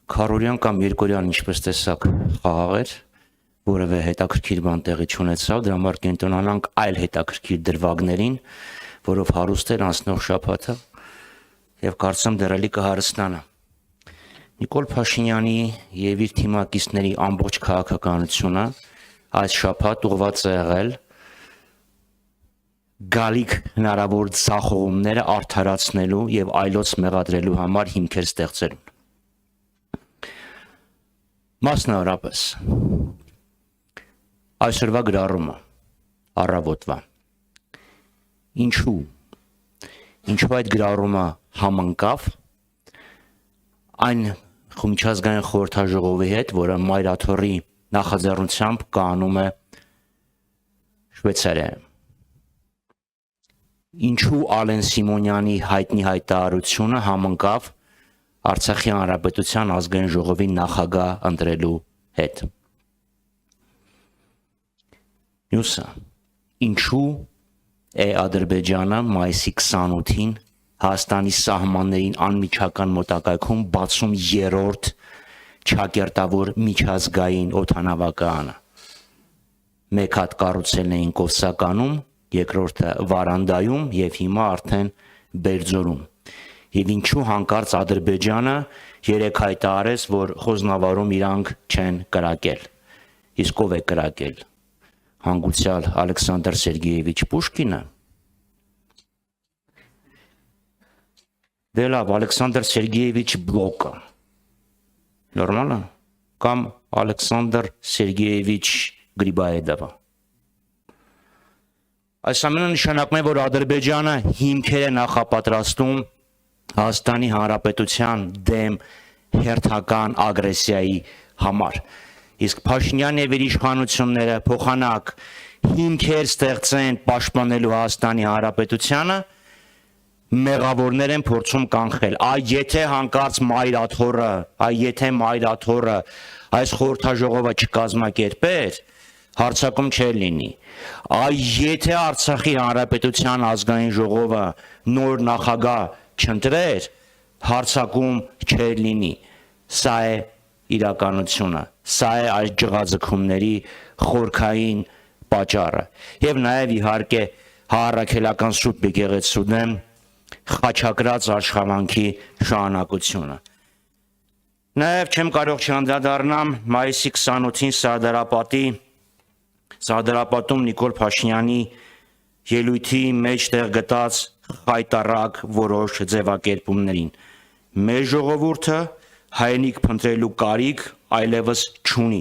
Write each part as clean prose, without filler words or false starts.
Քարորյան կամ երկորյան ինչպես տեսակ խաղաղ էր, որևէ հետաքրքիր բան տեղի չունեցավ, դրա համար կենտրոնանանք այլ հետաքրքիր դրվագներին, որով հարուստ էր անցնող շաբաթը եւ կարծեմ դեռելի կհարստանա։ Նիկոլ Փաշինյանի եւ իր թիմակիցների ամբողջ քաղաքականությունը այս շաբաթ ուղղված է եղել գալիք հնարավոր ցախողումները արդարացնելու եւ այլոց մեղադրելու համար հիմքեր ստեղծելու։ Մասնավորապես այսօրվա գրառումը առավոտվա ինչու այդ գրառումը համընկավ այն միջազգային խորհրդաժողովի հետ, որը Մայրաթորի նախաձեռնությամբ կայանում է Շվեյցարիայում։ Ինչու Ալեն Սիմոնյանի հայտնի հայտարարությունը համընկավ Արցախի Հանրապետության ազգային ժողովի նախագահ ընտրելու հետ։ Մյուսը, ինչու է Ադրբեջանը մայիսի 28-ին Հայաստանի սահմաններին անմիջական մոտակայքում բացում երրորդ ճակերտավոր միջազգային օդանավակայանը։ Մեկ հատ կառուցել էին Կովսականում, երկրորդը Վարանդայում եւ հիմա արդեն Բերձորում։ Եվ ինչու հանկարծ Ադրբեջանը երեք հայտարարեց, որ խոզնավարում իրանք չեն կրակել։ Իսկ ով է կրակել։ Հանգուցյալ Ալեքսանդր Սերգեևիչ Պուշկինը։ Դե լավ, Ալեքսանդր Սերգեևիչ Բլոկը։ Նորմալ է։ Կամ Ալեքսանդր Սերգեևիչ Գրիբաեդովը։ Այս ամենը նշանակում է, որ Ադրբեջանը հիմքեր է նախապատրաստում Հայաստանի Հանրապետության դեմ հերթական ագրեսիայի համար։ Իսկ Փաշինյանն եւ իր իշխանությունները փոխանակ հիմքեր ստեղծեն պաշտպանելու Հայաստանի Հանրապետությանը, մեղավորներ են փորձում կանխել։ Եթե հանկարծ եթե Մայրաթորը այս խորհրդաժողովը չկազմակերպեր, հարցակում չէր լինի։ Եթե Արցախի Հանրապետության ազգային ժողովը նոր նախագահ չընտրեր, հարցակում չէր լինի։ Սա է իրականությունը, սա է այս ջղաձգումների խորքային պատճառը։ Եվ նաև իհարկե հառաքելական սուրբ եկեղեցու դեմ խաչակրած աշխատանքի շարունակությունը։ Նաև չեմ կարող չանդրադառնամ մայիսի 28-ին Սարդարապատում Նիկոլ Փաշինյանի ելույթի մեջ տեղ գտած խայտառակ որոշ ձևակերպումներին։ Մեր ժողովուրդը հայրենիք փնտրելու կարիք այլևս չունի։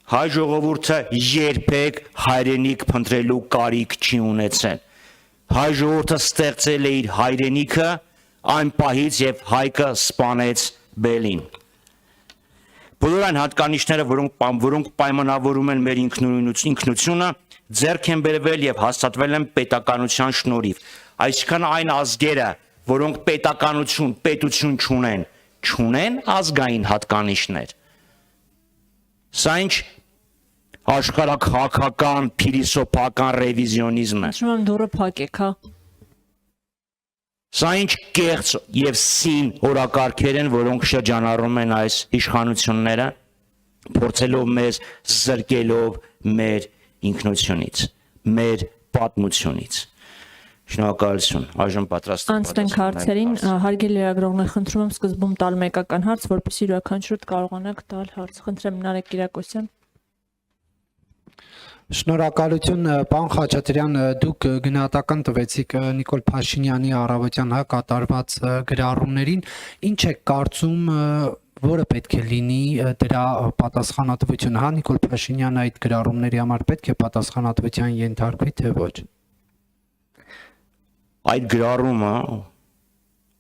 Հայ ժողովուրդը երբեք հայրենիք փնտրելու կարիք չի ունեցել։ Հայ ժողովուրդը ստեղծել է իր հայրենիքը այն պահից, երբ Հայկը սպանեց Բելին։ Բոլոր այն հատկանիշները, որոնք պայմանավորում են մեր ինքնությունը, ձեռք են բերվել եւ հաստատվել են պետականության շնորհիվ։ Այսինքն այն ազգերը, որոնք պետություն չունեն ազգային հատկանիշներ։ Սա ինչ աշխարհաքաղաքական փիլիսոփական ռևիզիոնիզմ է։ Շնորհակալ եմ դուրը փակեք, հա։ Սա ինչ կեղծ եւ սին օրակարգեր են, որոնք շրջանառում են այս իշխանությունները, փորձելով մեզ զրկելով մեր ինքնությունից, մեր պատմությունից։ Շնորհակալություն։ Այժմ պատրաստ եմ։ Անցնենք հարցերին, հարգելի լրագրողներ, խնդրում եմ սկզբում տալ մեկական հարց, որպեսզի յուրաքանչյուրդ կարողանաք տալ հարց։ Խնդրեմ Նարեկ Կիրակոսյան։ Շնորհակալություն, պարոն Խաչատրյան, դուք գնահատական տվեցիք Նիկոլ Փաշինյանի առավոտյան կատարված գրառումներին։ Ինչ եք կարծում, որը պետք է լինի դրա պատասխանատվությունը, հա, Նիկոլ Փաշինյանը այդ գրառումների համար պետք է պատասխանատվության ենթարկվի, թե ոչ։ Այդ գրառումը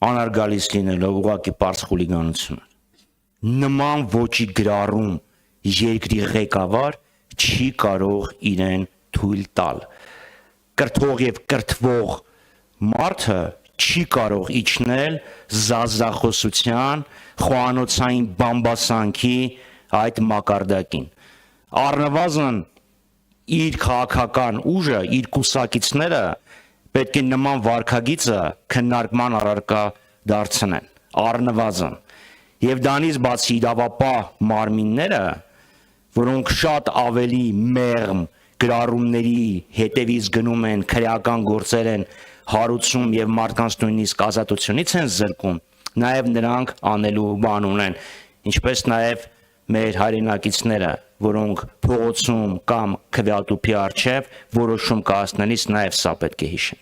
անարգալից լինելով ուղղակի պարզ խուլիգանություն է։ Նման ոճի գրառում երկրի ղեկավար չի կարող իրեն թույլ տալ։ Կրթող եւ կրթվող մարդը չի կարող իջնել զազախոսության, խոհանոցային բամբասանքի այդ մակարդակին։ Առնվազն իր քաղաքական ուժը, իր կուսակիցները պետք է նման վարքագիծը քննարկման առարկա դարձնեն։ Առնվազն Եվ դրանից բացի իրավապահ մարմինները, որոնք շատ ավելի մեղմ գրառումների հետևից գնում են, քրեական գործեր են հարուցում եւ մարդկանց նույնիսկ ազատությունից են զրկում, նաեւ նրանք անելու բան ունեն, ինչպես նաեւ մեր հայրենակիցները, որոնք փողոցում կամ քվեատուփի առջև որոշում կայացնելիս նաեւ սա պետք է հիշեն։